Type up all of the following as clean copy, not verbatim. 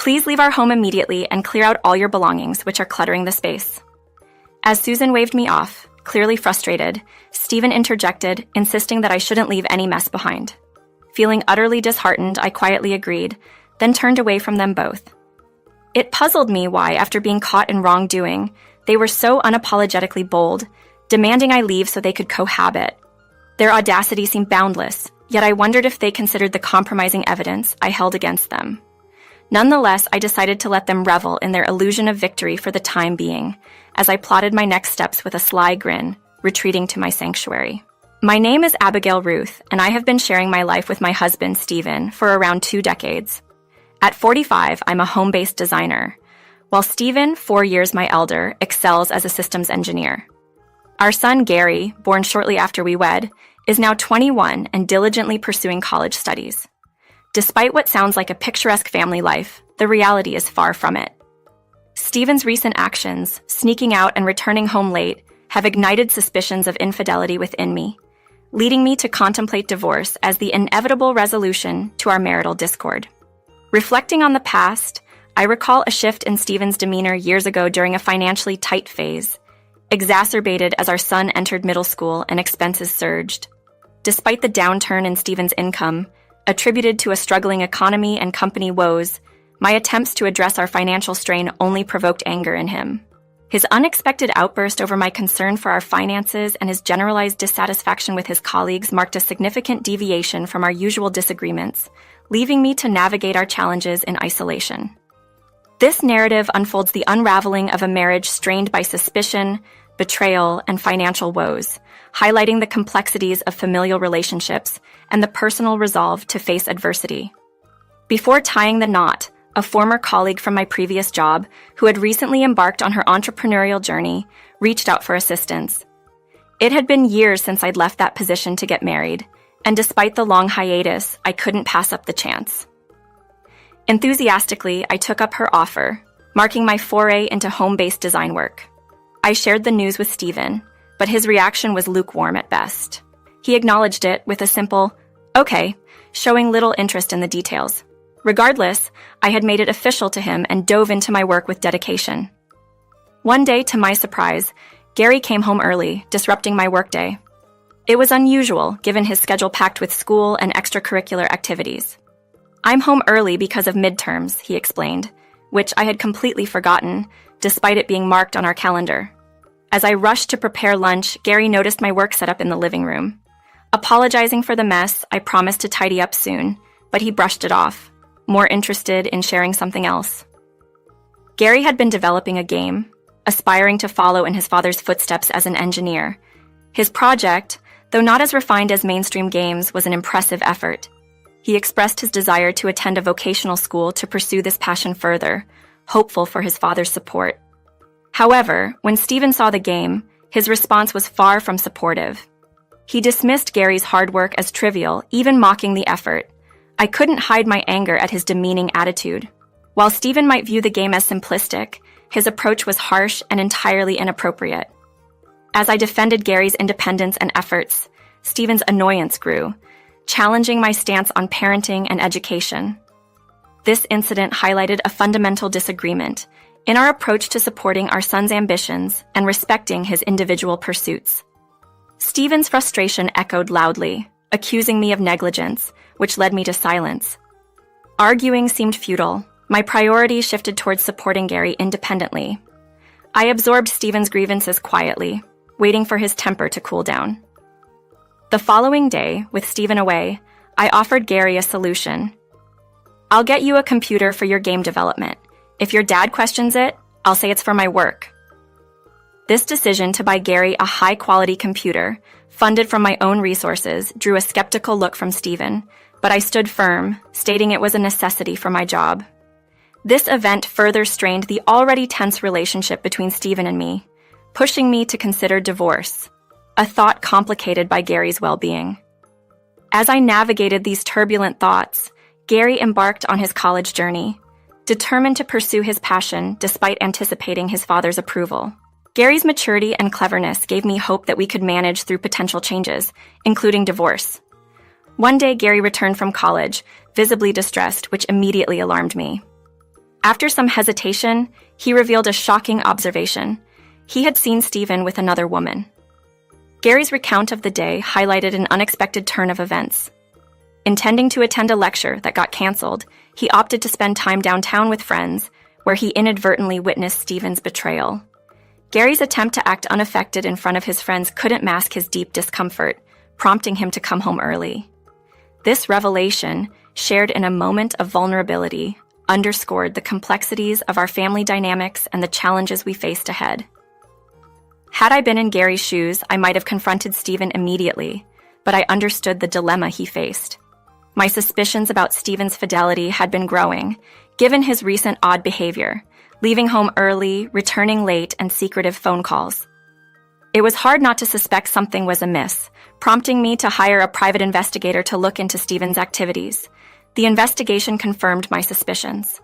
Please leave our home immediately and clear out all your belongings, which are cluttering the space. As Susan waved me off, clearly frustrated, Stephen interjected, insisting that I shouldn't leave any mess behind. Feeling utterly disheartened, I quietly agreed, then turned away from them both. It puzzled me why, after being caught in wrongdoing, they were so unapologetically bold, demanding I leave so they could cohabit. Their audacity seemed boundless, yet I wondered if they considered the compromising evidence I held against them. Nonetheless, I decided to let them revel in their illusion of victory for the time being, as I plotted my next steps with a sly grin, retreating to my sanctuary. My name is Abigail Ruth, and I have been sharing my life with my husband, Stephen, for around 2 decades. At 45, I'm a home-based designer, while Stephen, 4 years my elder, excels as a systems engineer. Our son, Gary, born shortly after we wed, is now 21 and diligently pursuing college studies. Despite what sounds like a picturesque family life, the reality is far from it. Stephen's recent actions, sneaking out and returning home late, have ignited suspicions of infidelity within me, leading me to contemplate divorce as the inevitable resolution to our marital discord. Reflecting on the past, I recall a shift in Stephen's demeanor years ago during a financially tight phase, exacerbated as our son entered middle school and expenses surged. Despite the downturn in Stephen's income, attributed to a struggling economy and company woes, my attempts to address our financial strain only provoked anger in him. His unexpected outburst over my concern for our finances and his generalized dissatisfaction with his colleagues marked a significant deviation from our usual disagreements, leaving me to navigate our challenges in isolation. This narrative unfolds the unraveling of a marriage strained by suspicion, betrayal, and financial woes, highlighting the complexities of familial relationships and the personal resolve to face adversity. Before tying the knot, a former colleague from my previous job, who had recently embarked on her entrepreneurial journey, reached out for assistance. It had been years since I'd left that position to get married, and despite the long hiatus, I couldn't pass up the chance. Enthusiastically, I took up her offer, marking my foray into home-based design work. I shared the news with Stephen, but his reaction was lukewarm at best. He acknowledged it with a simple, "Okay," showing little interest in the details. Regardless, I had made it official to him and dove into my work with dedication. One day, to my surprise, Gary came home early, disrupting my workday. It was unusual, given his schedule packed with school and extracurricular activities. "I'm home early because of midterms," he explained, which I had completely forgotten, despite it being marked on our calendar. As I rushed to prepare lunch, Gary noticed my work setup in the living room. Apologizing for the mess, I promised to tidy up soon, but he brushed it off, more interested in sharing something else. Gary had been developing a game, aspiring to follow in his father's footsteps as an engineer. His project, though not as refined as mainstream games, was an impressive effort. He expressed his desire to attend a vocational school to pursue this passion further, hopeful for his father's support. However, when Stephen saw the game, his response was far from supportive. He dismissed Gary's hard work as trivial, even mocking the effort. I couldn't hide my anger at his demeaning attitude. While Stephen might view the game as simplistic, his approach was harsh and entirely inappropriate. As I defended Gary's independence and efforts, Stephen's annoyance grew, challenging my stance on parenting and education. This incident highlighted a fundamental disagreement in our approach to supporting our son's ambitions and respecting his individual pursuits. Stephen's frustration echoed loudly, accusing me of negligence, which led me to silence. Arguing seemed futile. My priority shifted towards supporting Gary independently. I absorbed Stephen's grievances quietly, waiting for his temper to cool down. The following day, with Stephen away, I offered Gary a solution. "I'll get you a computer for your game development. If your dad questions it, I'll say it's for my work." This decision to buy Gary a high-quality computer, funded from my own resources, drew a skeptical look from Stephen, but I stood firm, stating it was a necessity for my job. This event further strained the already tense relationship between Stephen and me, pushing me to consider divorce, a thought complicated by Gary's well-being. As I navigated these turbulent thoughts, Gary embarked on his college journey, determined to pursue his passion despite anticipating his father's approval. Gary's maturity and cleverness gave me hope that we could manage through potential changes, including divorce. One day, Gary returned from college, visibly distressed, which immediately alarmed me. After some hesitation, he revealed a shocking observation. He had seen Stephen with another woman. Gary's recount of the day highlighted an unexpected turn of events. Intending to attend a lecture that got canceled, he opted to spend time downtown with friends, where he inadvertently witnessed Stephen's betrayal. Gary's attempt to act unaffected in front of his friends couldn't mask his deep discomfort, prompting him to come home early. This revelation, shared in a moment of vulnerability, underscored the complexities of our family dynamics and the challenges we faced ahead. Had I been in Gary's shoes, I might have confronted Stephen immediately, but I understood the dilemma he faced. My suspicions about Stephen's fidelity had been growing, given his recent odd behavior, leaving home early, returning late, and secretive phone calls. It was hard not to suspect something was amiss, prompting me to hire a private investigator to look into Stephen's activities. The investigation confirmed my suspicions.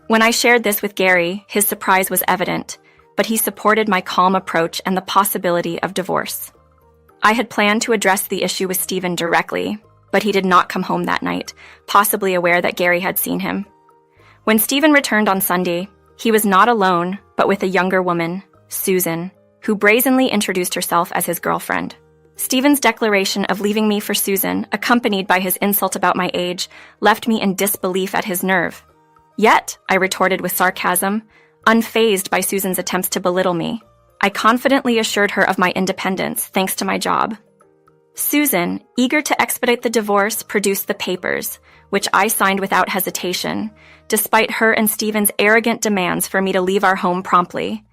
When I shared this with Gary, his surprise was evident, but he supported my calm approach and the possibility of divorce. I had planned to address the issue with Stephen directly, but he did not come home that night, possibly aware that Gary had seen him. When Stephen returned on Sunday, he was not alone, but with a younger woman, Susan, who brazenly introduced herself as his girlfriend. Stephen's declaration of leaving me for Susan, accompanied by his insult about my age, left me in disbelief at his nerve. Yet, I retorted with sarcasm, unfazed by Susan's attempts to belittle me. I confidently assured her of my independence, thanks to my job. Susan, eager to expedite the divorce, produced the papers, which I signed without hesitation, despite her and Stephen's arrogant demands for me to leave our home promptly.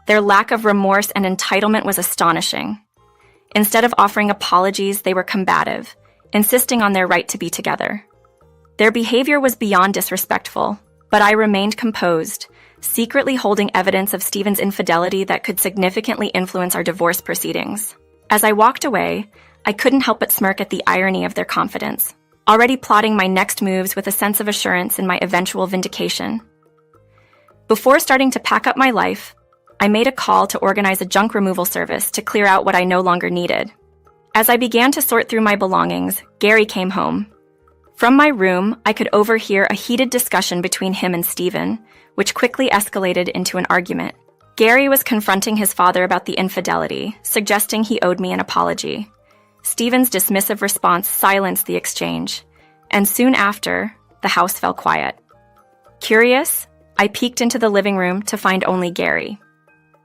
Their lack of remorse and entitlement was astonishing. Instead of offering apologies, they were combative, insisting on their right to be together. Their behavior was beyond disrespectful, but I remained composed, secretly holding evidence of Stephen's infidelity that could significantly influence our divorce proceedings. As I walked away, I couldn't help but smirk at the irony of their confidence, already plotting my next moves with a sense of assurance in my eventual vindication. Before starting to pack up my life, I made a call to organize a junk removal service to clear out what I no longer needed. As I began to sort through my belongings, Gary came home. From my room, I could overhear a heated discussion between him and Stephen, which quickly escalated into an argument. Gary was confronting his father about the infidelity, suggesting he owed me an apology. Stephen's dismissive response silenced the exchange, and soon after, the house fell quiet. Curious, I peeked into the living room to find only Gary.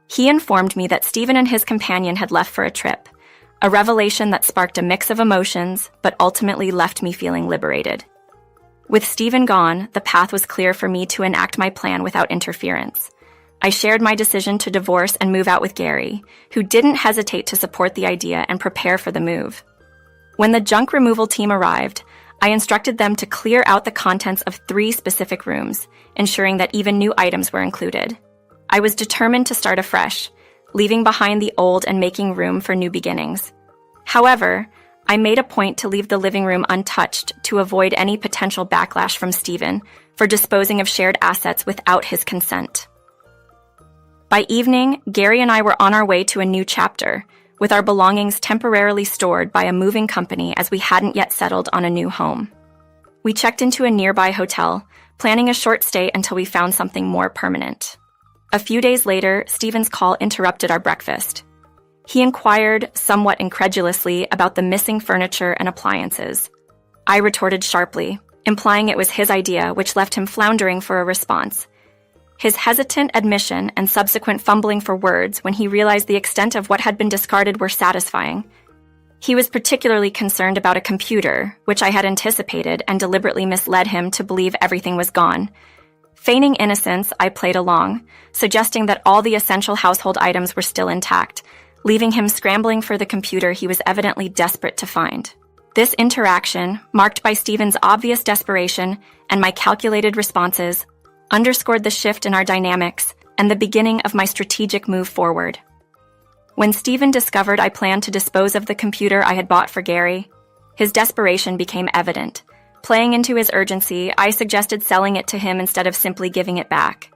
He informed me that Stephen and his companion had left for a trip, a revelation that sparked a mix of emotions, but ultimately left me feeling liberated. With Stephen gone, the path was clear for me to enact my plan without interference. I shared my decision to divorce and move out with Gary, who didn't hesitate to support the idea and prepare for the move. When the junk removal team arrived, I instructed them to clear out the contents of 3 specific rooms, ensuring that even new items were included. I was determined to start afresh, leaving behind the old and making room for new beginnings. However, I made a point to leave the living room untouched to avoid any potential backlash from Stephen for disposing of shared assets without his consent. By evening, Gary and I were on our way to a new chapter, with our belongings temporarily stored by a moving company as we hadn't yet settled on a new home. We checked into a nearby hotel, planning a short stay until we found something more permanent. A few days later, Stephen's call interrupted our breakfast. He inquired, somewhat incredulously, about the missing furniture and appliances. I retorted sharply, implying it was his idea, which left him floundering for a response. His hesitant admission and subsequent fumbling for words when he realized the extent of what had been discarded were satisfying. He was particularly concerned about a computer, which I had anticipated and deliberately misled him to believe everything was gone. Feigning innocence, I played along, suggesting that all the essential household items were still intact, leaving him scrambling for the computer he was evidently desperate to find. This interaction, marked by Stephen's obvious desperation and my calculated responses, underscored the shift in our dynamics and the beginning of my strategic move forward. When Stephen discovered I planned to dispose of the computer I had bought for Gary, his desperation became evident. Playing into his urgency, I suggested selling it to him instead of simply giving it back.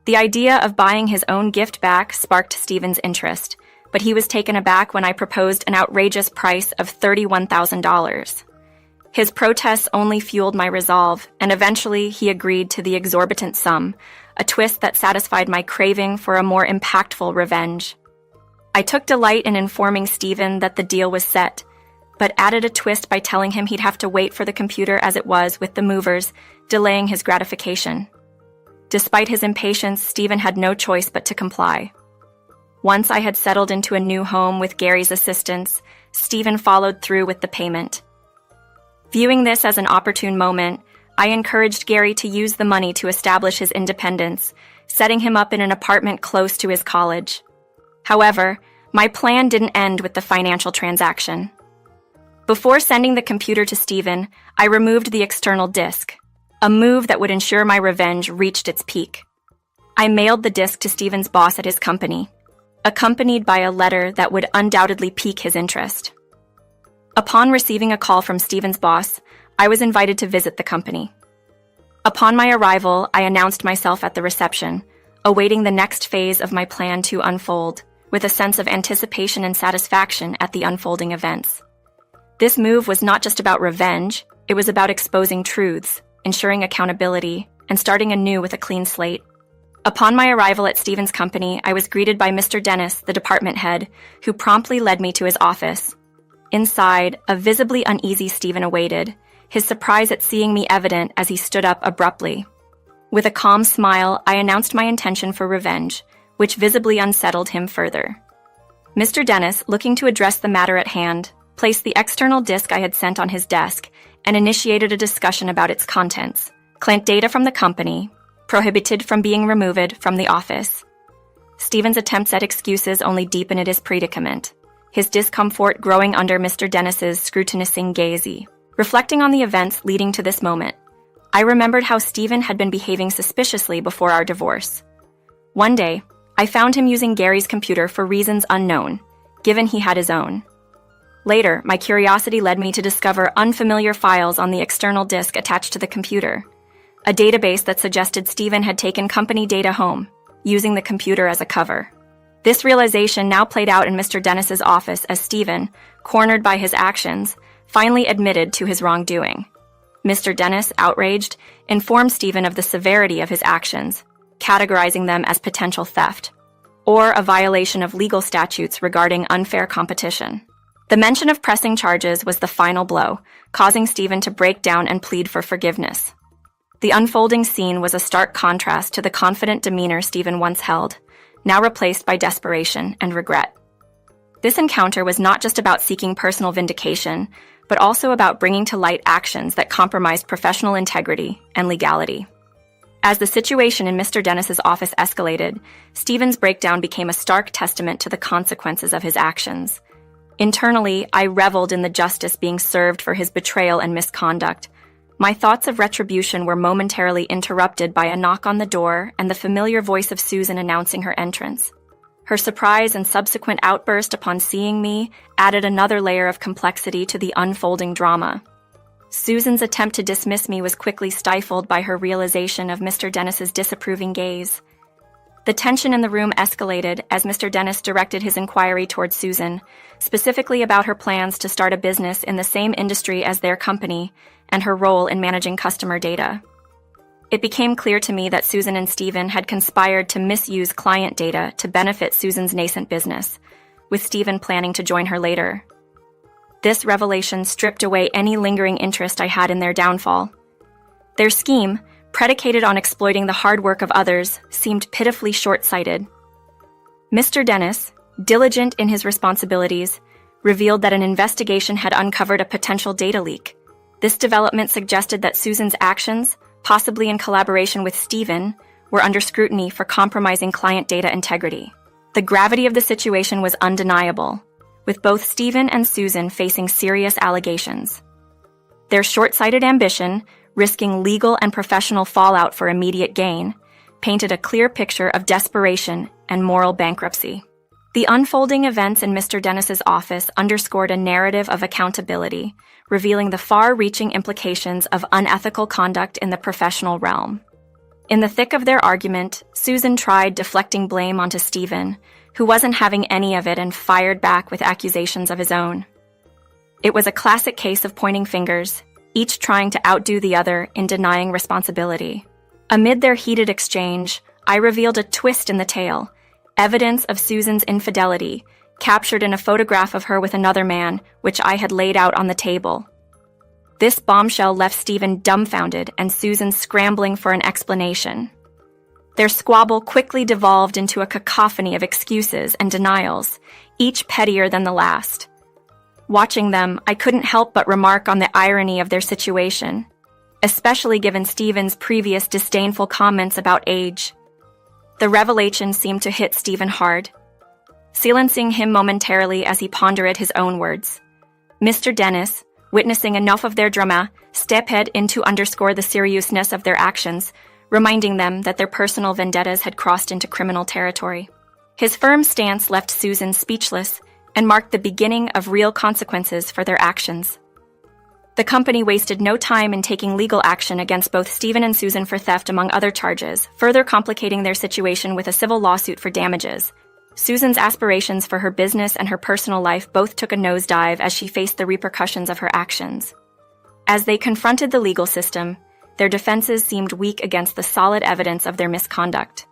The idea of buying his own gift back sparked Stephen's interest, but he was taken aback when I proposed an outrageous price of $31,000. His protests only fueled my resolve, and eventually he agreed to the exorbitant sum, a twist that satisfied my craving for a more impactful revenge. I took delight in informing Stephen that the deal was set, but added a twist by telling him he'd have to wait for the computer as it was with the movers, delaying his gratification. Despite his impatience, Stephen had no choice but to comply. Once I had settled into a new home with Gary's assistance, Stephen followed through with the payment. Viewing this as an opportune moment, I encouraged Gary to use the money to establish his independence, setting him up in an apartment close to his college. However, my plan didn't end with the financial transaction. Before sending the computer to Stephen, I removed the external disk, a move that would ensure my revenge reached its peak. I mailed the disk to Stephen's boss at his company, accompanied by a letter that would undoubtedly pique his interest. Upon receiving a call from Stephen's boss, I was invited to visit the company. Upon my arrival, I announced myself at the reception, awaiting the next phase of my plan to unfold, with a sense of anticipation and satisfaction at the unfolding events. This move was not just about revenge, it was about exposing truths, ensuring accountability, and starting anew with a clean slate. Upon my arrival at Stephen's company, I was greeted by Mr. Dennis, the department head, who promptly led me to his office. Inside, a visibly uneasy Stephen awaited, his surprise at seeing me evident as he stood up abruptly. With a calm smile, I announced my intention for revenge, which visibly unsettled him further. Mr. Dennis, looking to address the matter at hand, placed the external disk I had sent on his desk and initiated a discussion about its contents. Client data from the company, prohibited from being removed from the office. Stephen's attempts at excuses only deepened his predicament, his discomfort growing under Mr. Dennis's scrutinizing gaze. Reflecting on the events leading to this moment, I remembered how Stephen had been behaving suspiciously before our divorce. One day, I found him using Gary's computer for reasons unknown, given he had his own. Later, my curiosity led me to discover unfamiliar files on the external disk attached to the computer, a database that suggested Stephen had taken company data home, using the computer as a cover. This realization now played out in Mr. Dennis's office as Stephen, cornered by his actions, finally admitted to his wrongdoing. Mr. Dennis, outraged, informed Stephen of the severity of his actions, categorizing them as potential theft, or a violation of legal statutes regarding unfair competition. The mention of pressing charges was the final blow, causing Stephen to break down and plead for forgiveness. The unfolding scene was a stark contrast to the confident demeanor Stephen once held, now replaced by desperation and regret. This encounter was not just about seeking personal vindication, but also about bringing to light actions that compromised professional integrity and legality. As the situation in Mr. Dennis's office escalated, Stephen's breakdown became a stark testament to the consequences of his actions. Internally, I reveled in the justice being served for his betrayal and misconduct. My thoughts of retribution were momentarily interrupted by a knock on the door and the familiar voice of Susan announcing her entrance. Her surprise and subsequent outburst upon seeing me added another layer of complexity to the unfolding drama. Susan's attempt to dismiss me was quickly stifled by her realization of Mr. Dennis's disapproving gaze. The tension in the room escalated as Mr. Dennis directed his inquiry towards Susan, specifically about her plans to start a business in the same industry as their company and her role in managing customer data. It became clear to me that Susan and Stephen had conspired to misuse client data to benefit Susan's nascent business, with Stephen planning to join her later. This revelation stripped away any lingering interest I had in their downfall. Their scheme, predicated on exploiting the hard work of others, seemed pitifully short-sighted. Mr. Dennis, diligent in his responsibilities, revealed that an investigation had uncovered a potential data leak. This development suggested that Susan's actions, possibly in collaboration with Stephen, were under scrutiny for compromising client data integrity. The gravity of the situation was undeniable, with both Stephen and Susan facing serious allegations. Their short-sighted ambition, risking legal and professional fallout for immediate gain, painted a clear picture of desperation and moral bankruptcy. The unfolding events in Mr. Dennis's office underscored a narrative of accountability, revealing the far-reaching implications of unethical conduct in the professional realm. In the thick of their argument, Susan tried deflecting blame onto Stephen, who wasn't having any of it and fired back with accusations of his own. It was a classic case of pointing fingers, each trying to outdo the other in denying responsibility. Amid their heated exchange, I revealed a twist in the tale, evidence of Susan's infidelity, captured in a photograph of her with another man, which I had laid out on the table. This bombshell left Stephen dumbfounded and Susan scrambling for an explanation. Their squabble quickly devolved into a cacophony of excuses and denials, each pettier than the last. Watching them, I couldn't help but remark on the irony of their situation, especially given Stephen's previous disdainful comments about age. The revelation seemed to hit Stephen hard, silencing him momentarily as he pondered his own words. Mr. Dennis, witnessing enough of their drama, stepped in to underscore the seriousness of their actions, reminding them that their personal vendettas had crossed into criminal territory. His firm stance left Susan speechless and marked the beginning of real consequences for their actions. The company wasted no time in taking legal action against both Stephen and Susan for theft, among other charges, further complicating their situation with a civil lawsuit for damages. Susan's aspirations for her business and her personal life both took a nosedive as she faced the repercussions of her actions. As they confronted the legal system, their defenses seemed weak against the solid evidence of their misconduct.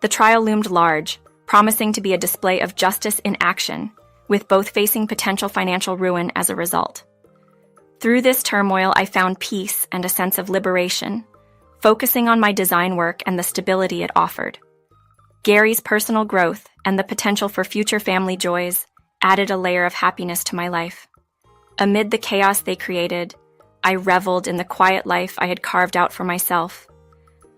The trial loomed large, promising to be a display of justice in action, with both facing potential financial ruin as a result. Through this turmoil, I found peace and a sense of liberation, focusing on my design work and the stability it offered. Gary's personal growth and the potential for future family joys added a layer of happiness to my life. Amid the chaos they created, I reveled in the quiet life I had carved out for myself,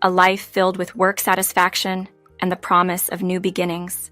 a life filled with work satisfaction and the promise of new beginnings.